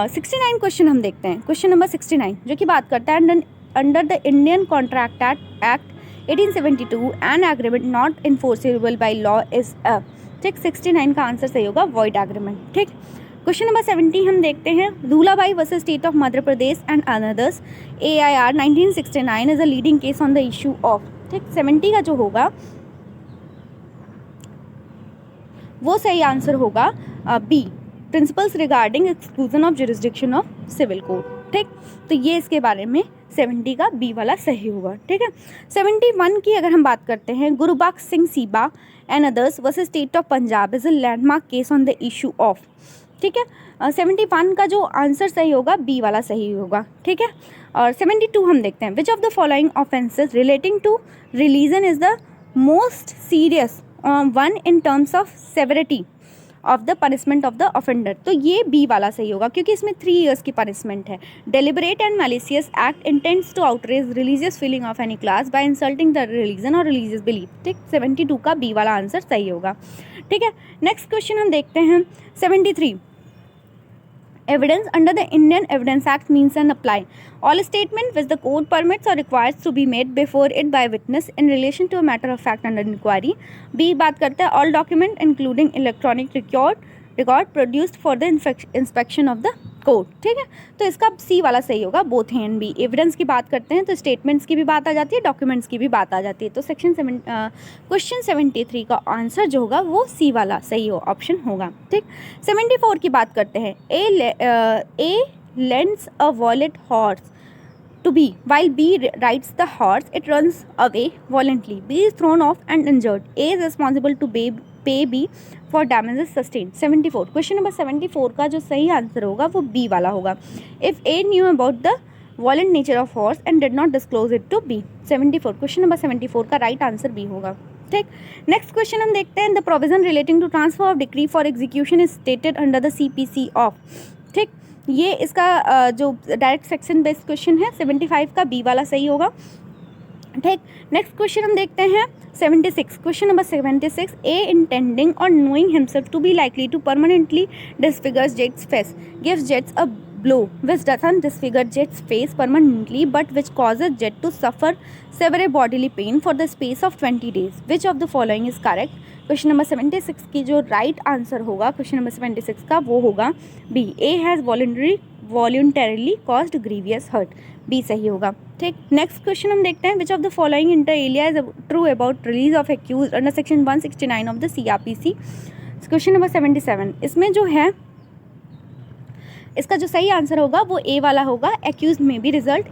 69 क्वेश्चन हम देखते हैं, क्वेश्चन नंबर 69, जो कि बात करता है under the Indian contract Act 1872 an agreement not enforceable by law is a. ठीक, 69 का आंसर सही होगा, वॉइड एग्रीमेंट। ठीक, क्वेश्चन नंबर 70 हम देखते हैं, Dhulabai versus state of Madhya Pradesh and others AIR 1969 is a leading case on the issue of. ठीक, 70 का जो होगा वो सही आंसर होगा B, principles regarding exclusion of jurisdiction of civil code. ठीक, तो ये इसके बारे में 70 का बी वाला सही होगा। ठीक है, 71 की अगर हम बात करते हैं, Gurbaksh Singh Sibbia and others versus state of Punjab is a landmark case on the issue of. ठीक है, 71 का जो आंसर सही होगा बी वाला सही होगा। ठीक है, और 72 हम देखते हैं, which of the following offences relating to religion is the most serious one in terms of severity of the punishment of the offender. तो ये बी वाला सही होगा क्योंकि इसमें 3 years की पनिशमेंट है। Deliberate and malicious act intends to outrage religious feeling of any class by insulting the religion or religious belief. ठीक, 72 का बी वाला आंसर सही होगा। ठीक है, नेक्स्ट क्वेश्चन हम देखते हैं 73, evidence under the Indian Evidence Act means and apply all statement which the court permits or requires to be made before it by witness in relation to a matter of fact under inquiry। B बात करते हैं all document including electronic record produced for the inspection of the court. ठीक है, तो इसका C वाला सही होगा, both A and B. Evidence की बात करते हैं तो स्टेटमेंट्स की भी बात आ जाती है, डॉक्यूमेंट्स की भी बात आ जाती है। तो क्वेश्चन 73 का आंसर जो होगा वो सी वाला सही ऑप्शन होगा। ठीक, 74 की बात करते हैं, A lends a valet horse to B, while B rides the horse, it runs away violently. B is thrown off and injured. A is responsible to pay B for damages sustained. 74, question number 74 का जो सही answer होगा वो B वाला होगा। If A knew about the violent nature of horse and did not disclose it to B। 74, question number 74 का right answer B होगा। ठीक, नेक्स्ट क्वेश्चन हम देखते हैं, the provision relating to transfer of decree for execution is stated under the CPC of. ठीक, ये इसका जो डायरेक्ट सेक्शन बेस्ड क्वेश्चन है 75 का बी वाला सही होगा। ठीक, नेक्स्ट क्वेश्चन हम देखते हैं 76, question number 76, A intending or knowing himself to be likely to permanently disfigures जेट्स face gives Z a blow which doesn't disfigure jet's face permanently but which causes jet to suffer severe bodily pain for the space of 20 days। which of the following is correct? Question number 76 की जो right answer होगा question number 76 का वो होगा B, A has voluntarily caused grievous hurt. B सही होगा। ठीक, next question हम देखते हैं, which of the following inter alia is true about release of accused under section 169 of the CRPC। Question number 77, इसमें जो है इसका जो सही आंसर होगा वो ए वाला होगा, accused may be result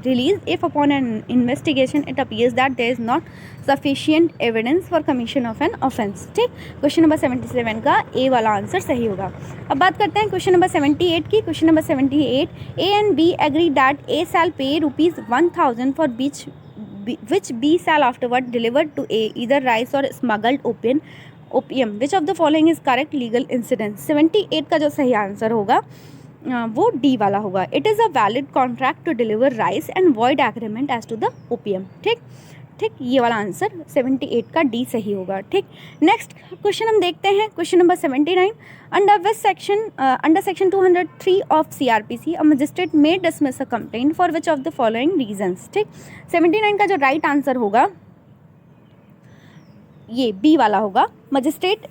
release if upon an investigation it appears that there is not sufficient evidence for commission of an offence. ठीक, क्वेश्चन नंबर 77 का ए वाला आंसर सही होगा। अब बात करते हैं क्वेश्चन नंबर 78 की। Question number 78, A and B agree that A shall pay ₹1000 for which B shall afterward delivered to A either rice or smuggled opium. Which of the following is correct legal incidence. 78 का जो सही answer होगा वो D वाला होगा, it is a valid contract to deliver rice and void agreement as to the opium. ठीक, ये वाला आंसर 78 का डी सही होगा। ठीक, नेक्स्ट क्वेश्चन हम देखते हैं question number 79, under section 203 of CRPC a magistrate may dismiss a complaint for which of the following reasons. ठीक, 79 का जो राइट आंसर होगा ये बी वाला होगा, magistrate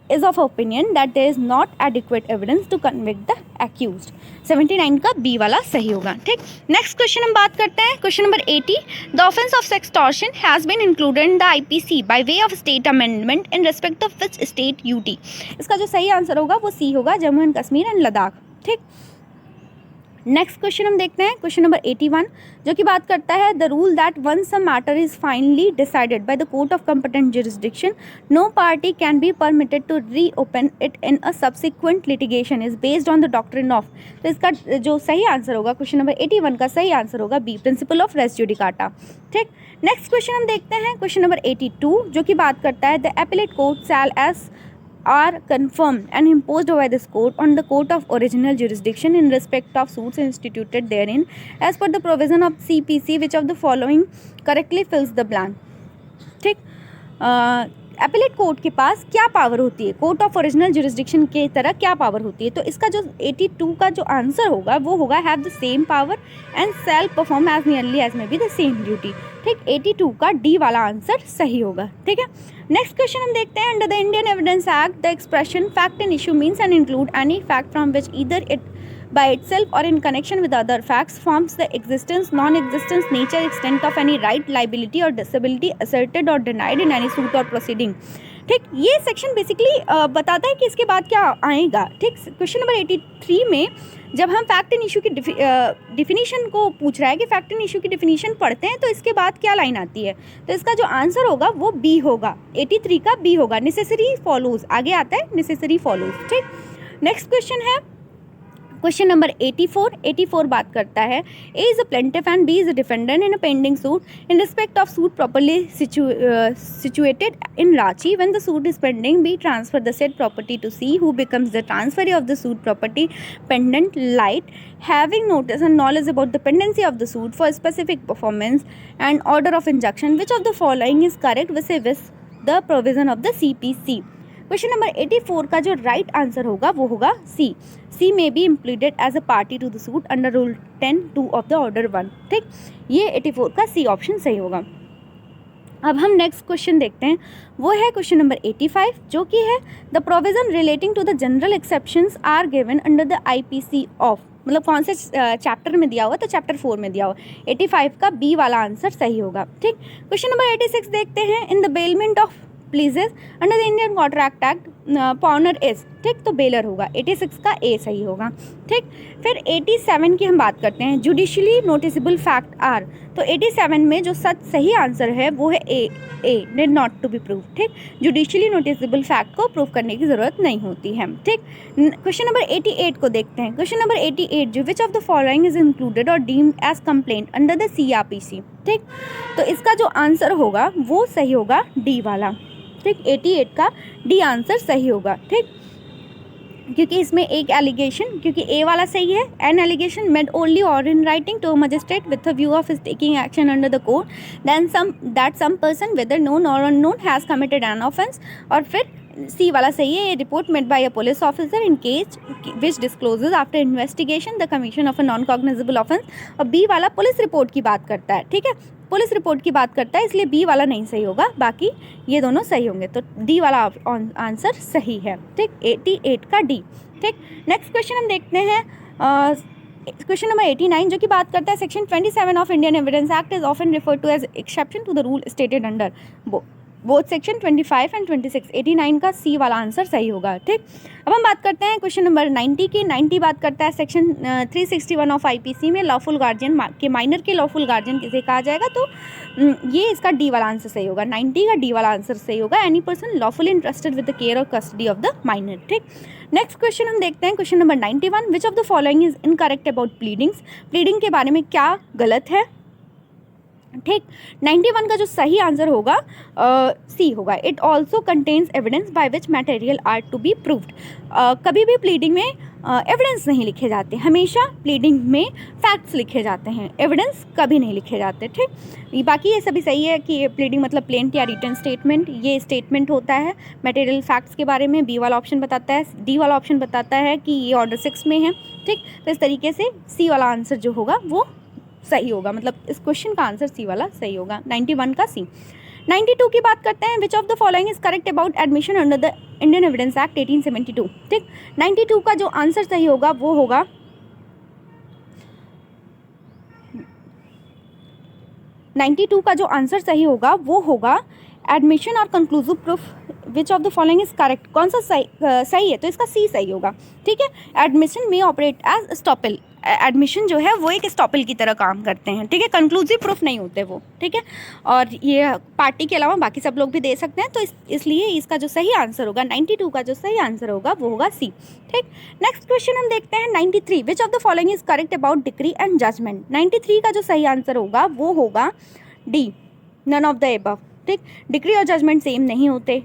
is of opinion that there is not adequate evidence to convict the accused। 79 का B वाला सही होगा। ठीक, नेक्स्ट क्वेश्चन हम बात करते हैं question number 80, the offence of sextortion has been included in the IPC by way of state amendment in respect of which state UT। इसका जो सही आंसर होगा वो सी होगा, जम्मू एंड कश्मीर एंड लद्दाख। ठीक, नेक्स्ट क्वेश्चन हम देखते हैं क्वेश्चन नंबर 81 जो कि बात करता है, the rule that once a matter is finally decided by the court of competent jurisdiction no party can be permitted to reopen it in a subsequent litigation is based on the doctrine of. तो इसका जो सही answer होगा question number 81 का सही answer होगा B, principle of res judicata. ठीक, next question हम देखते हैं क्वेश्चन नंबर 82 जो कि बात करता है, the appellate court shall as are confirmed and imposed by this court on the court of original jurisdiction in respect of suits instituted therein as per the provision of CPC which of the following correctly fills the blank। ठीक, appellate court के पास क्या power होती है, court of original jurisdiction के तरह क्या power होती है? तो इसका जो 82 का जो आंसर होगा वो होगा have the same power and shall perform as nearly as may be the same duty. ठीक, 82 का डी वाला आंसर सही होगा। ठीक है, नेक्स्ट क्वेश्चन हम देखते हैं। Under the Indian evidence act the expression fact and issue means and include any fact from which either it by itself or in connection with other facts forms the existence, non-existence, nature, extent of any right, liability or disability asserted or denied in any suit or proceeding। ठीक, ये section basically बताता है कि इसके बाद क्या आएगा। ठीक, क्वेश्चन नंबर 83 में जब हम फैक्ट एंड इशू की डिफिनीशन को पूछ रहा है कि फैक्ट एंड इशू की डिफिनीशन पढ़ते हैं तो इसके बाद क्या लाइन आती है, तो इसका जो आंसर होगा वो बी होगा, 83 का बी होगा, नेसेसरी फॉलोज। आगे आता है नेसेसरी फॉलोज। ठीक, नेक्स्ट क्वेश्चन है क्वेश्चन नंबर 84 बात करता है A is a plaintiff and B is a defendant in a pending suit in respect of suit properly situated in Ranchi when the suit is pending B transfer the said property to C who becomes the transferee of the suit property pendente lite having notice and knowledge about the pendency of the suit for specific performance and order of injunction which of the following is correct vis the provision of the CPC। Question number 84 का जो right answer होगा वो होगा C may be impleaded as a party to the suit under rule 10(2) of the order 1। ठीक, ये 84 का C option सही होगा। अब हम नेक्स्ट क्वेश्चन देखते हैं, वो है क्वेश्चन नंबर 85 जो कि है the provision relating to the general exceptions are given under the IPC of, मतलब कौन से चैप्टर में दिया हुआ, तो चैप्टर 4 में दिया हुआ। 85 का बी वाला आंसर सही होगा। ठीक, क्वेश्चन नंबर 86 देखते हैं। In the bailment of pleases under the Indian contract act पॉनर is. ठीक, तो बेलर होगा, 86 का ए सही होगा। ठीक, फिर 87 की हम बात करते हैं। जुडिशली नोटिसेबल फैक्ट आर, तो 87 में जो सही आंसर है वो है A did not to be prove. ठीक, जुडिशली नोटिसेबल फैक्ट को प्रूव करने की ज़रूरत नहीं होती है। ठीक, क्वेश्चन नंबर 88 को देखते हैं। क्वेश्चन नंबर 88 जो which of the following is included or deemed as complaint under the CRPC। ठीक, तो इसका जो आंसर होगा वो सही होगा डी वाला। ठीक, 88 का डी आंसर सही होगा। ठीक, क्योंकि इसमें एक एलिगेशन, क्योंकि ए वाला सही है, N allegation made only or in writing to magistrate with a view of his taking action under the court then some person whether known or unknown has committed an offence. और फिर C वाला सही है, report made by a police officer in case which discloses after investigation the commission of a non cognizable offence. और B वाला police report की बात करता है। ठीक है, पुलिस रिपोर्ट की बात करता है, इसलिए बी वाला नहीं सही होगा, बाकी ये दोनों सही होंगे, तो डी वाला आंसर सही है। ठीक, 88 का डी। ठीक, नेक्स्ट क्वेश्चन हम देखते हैं क्वेश्चन नंबर 89 जो कि बात करता है section 27 of Indian evidence act is often referred to as exception to the rule stated under both section 25 and 26। 89 का सी वाला आंसर सही होगा। ठीक, अब हम बात करते हैं क्वेश्चन नंबर 90 की। 90 बात करता है सेक्शन 361 ऑफ IPC में लॉफुल गार्जियन के माइनर के लॉफुल गार्जियन किसे कहा जाएगा, तो ये इसका डी वाला आंसर सही होगा। 90 का डी वाला आंसर सही होगा, any person lawfully interested with the care और कस्टडी ऑफ द माइनर। ठीक, नेक्स्ट क्वेश्चन हम देखते हैं question number 91 which of the following is incorrect about pleadings. Pleading के बारे में क्या गलत है। ठीक, 91 का जो सही आंसर होगा सी होगा, it also contains evidence by which material are to be proved. कभी भी प्लीडिंग में एविडेंस नहीं लिखे जाते, हमेशा प्लीडिंग में फैक्ट्स लिखे जाते हैं, एविडेंस कभी नहीं लिखे जाते। ठीक, बाकी ये सभी सही है कि प्लीडिंग मतलब प्लेंट या रिटन स्टेटमेंट, ये स्टेटमेंट होता है मटेरियल फैक्ट्स के बारे में। बी वाला ऑप्शन बताता है, डी वाला ऑप्शन बताता है कि ये ऑर्डर 6 में है। ठीक, तो इस तरीके से सी वाला आंसर जो होगा वो सही होगा, मतलब इस क्वेश्चन का आंसर सी वाला सही होगा, 91 का सी। 92 की बात करते हैं, which of the following is correct about admission under the Indian evidence act 1872। ठीक, 92 का जो आंसर सही होगा वो होगा 92 का जो आंसर सही होगा वो होगा एडमिशन और conclusive proof which of the following is correct. कौन सा सही है, तो इसका सी सही होगा। ठीक है, एडमिशन में ऑपरेट एज स्टॉपल, एडमिशन जो है वो एक स्टॉपल की तरह काम करते हैं। ठीक है, कंक्लूसिव प्रूफ नहीं होते वो। ठीक है, और ये पार्टी के अलावा बाकी सब लोग भी दे सकते हैं, तो इसलिए इसका जो सही आंसर होगा 92 का जो सही आंसर होगा वो होगा सी। ठीक, नेक्स्ट क्वेश्चन हम देखते हैं 93 which of the following is correct about decree and judgement. 93 का जो सही आंसर होगा वो होगा D, none of the above. ठीक, डिक्री और जजमेंट सेम नहीं होते,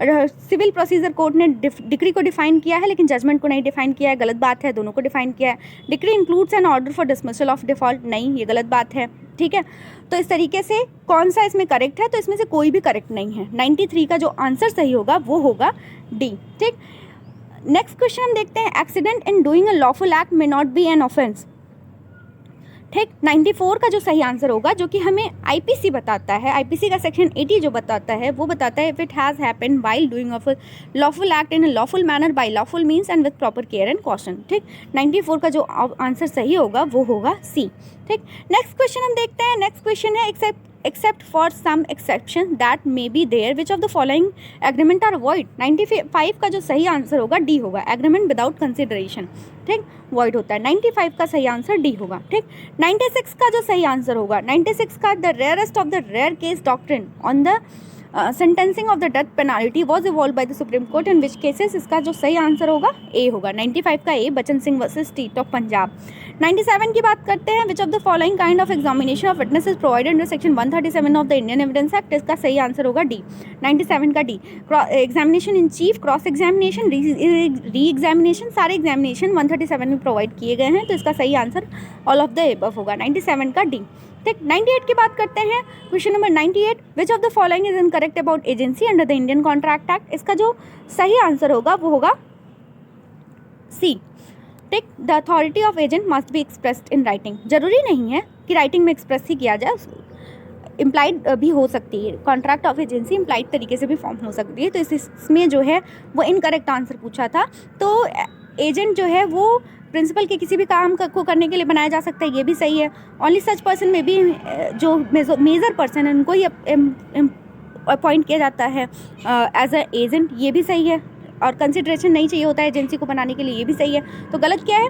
सिविल प्रोसीजर कोड ने डिक्री को डिफाइन किया है लेकिन जजमेंट को नहीं डिफाइन किया है, गलत बात है, दोनों को डिफाइन किया है। Decree includes an order for dismissal of default, नहीं, ये गलत बात है, ठीक है। तो इस तरीके से कौन सा इसमें करेक्ट है, तो इसमें से कोई भी करेक्ट नहीं है। 93 का जो आंसर सही होगा वो होगा डी, ठीक। नेक्स्ट क्वेश्चन हम देखते हैं, accident in doing a lawful act may not be N offence, ठीक। 94 का जो सही आंसर होगा, जो कि हमें आईपीसी बताता है, आईपीसी का सेक्शन 80 जो बताता है वो बताता है if it has happened while doing of lawful act in a lawful manner by lawful means and with proper care and caution, ठीक। 94 का जो आंसर सही होगा वो होगा सी, ठीक। नेक्स्ट क्वेश्चन हम देखते हैं, नेक्स्ट क्वेश्चन है except for some exceptions that may be there which of the following agreement are void। 95 का जो सही आंसर होगा डी होगा, agreement without consideration, ठीक, void होता है। 95 का सही आंसर डी होगा, ठीक। 96 का जो सही आंसर होगा, 96 का the rarest of the rare case doctrine on the sentencing of the death penalty was evolved by the Supreme Court in which cases, इसका जो सही आंसर होगा ए होगा, 95 का ए, बचन Singh versus state of Punjab. 97 की बात करते हैं, which of the following kind of examination of witnesses provided under section 137 of the Indian evidence act, इसका सही आंसर होगा डी, 97 का D. Examination in chief, cross examination, re examination, सारे एग्जामिनेशन 137 में प्रोवाइड किए गए हैं, तो इसका सही answer all of the above होगा, 97 का डी, ठीक। 98 की बात करते हैं, question number 98, which of the following is incorrect about agency under the Indian contract act, इसका जो सही आंसर होगा वो होगा सी, ठीक। The authority of agent must be expressed in writing, जरूरी नहीं है कि राइटिंग में एक्सप्रेस ही किया जाए, इम्प्लाइड भी हो सकती है, कॉन्ट्रैक्ट ऑफ एजेंसी इम्प्लाइड तरीके से भी फॉर्म हो सकती है, तो इसमें जो है वो इनकरेक्ट आंसर पूछा था। तो एजेंट जो है वो प्रिंसिपल के किसी भी काम को करने के लिए बनाया जा सकता है, ये भी सही है। ओनली सच पर्सन में भी जो मेजर पर्सन है उनको ही अपॉइंट किया जाता है एज अ एजेंट, ये भी सही है। और कंसिडरेशन नहीं चाहिए होता है एजेंसी को बनाने के लिए, ये भी सही है। तो गलत क्या है,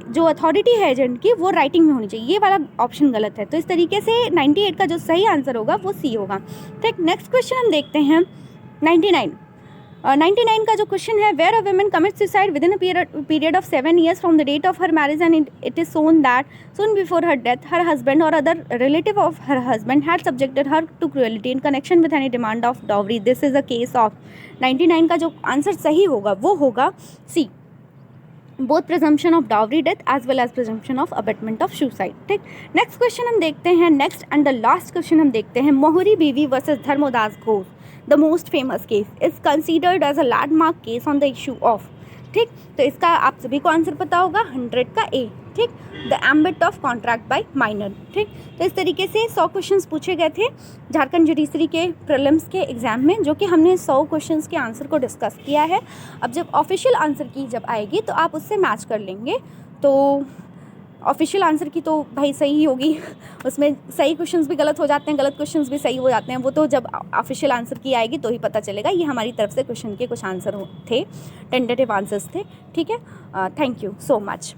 जो अथॉरिटी है एजेंट की वो राइटिंग में होनी चाहिए, ये वाला ऑप्शन गलत है। तो इस तरीके से 98 का जो सही आंसर होगा वो सी होगा, ठीक। नेक्स्ट क्वेश्चन हम देखते हैं 99 का जो क्वेश्चन है, where a woman commits suicide within a period of 7 years from the date of her marriage and it is shown that soon before her death her husband or other relative of her husband had subjected her to cruelty in connection with any demand of dowry, this is a case of। 99 का जो answer सही होगा वो होगा सी, both presumption of dowry death as well as presumption of abetment of suicide, ठीक। Next question हम देखते हैं, next and the last question हम देखते हैं, Mohori Bibee versus Dharmodas Ghose, the most famous case is considered as a landmark case on the issue of, ठीक। तो इसका आप सभी को आंसर पता होगा, 100 का ए, ठीक, the ambit of contract by minor, ठीक। तो इस तरीके से 100 क्वेश्चंस पूछे गए थे झारखंड जुडिशरी के प्रीलिम्स के एग्जाम में, जो कि हमने 100 क्वेश्चंस के आंसर को डिस्कस किया है। अब जब ऑफिशियल आंसर की जब आएगी तो आप उससे मैच कर लेंगे, तो ऑफिशियल आंसर की तो भाई सही ही होगी, उसमें सही क्वेश्चंस भी गलत हो जाते हैं, गलत क्वेश्चंस भी सही हो जाते हैं, वो तो जब ऑफिशियल आंसर की आएगी तो ही पता चलेगा। ये हमारी तरफ से क्वेश्चन के कुछ आंसर थे, टेंटेटिव आंसर्स थे, ठीक है। Thank you so much.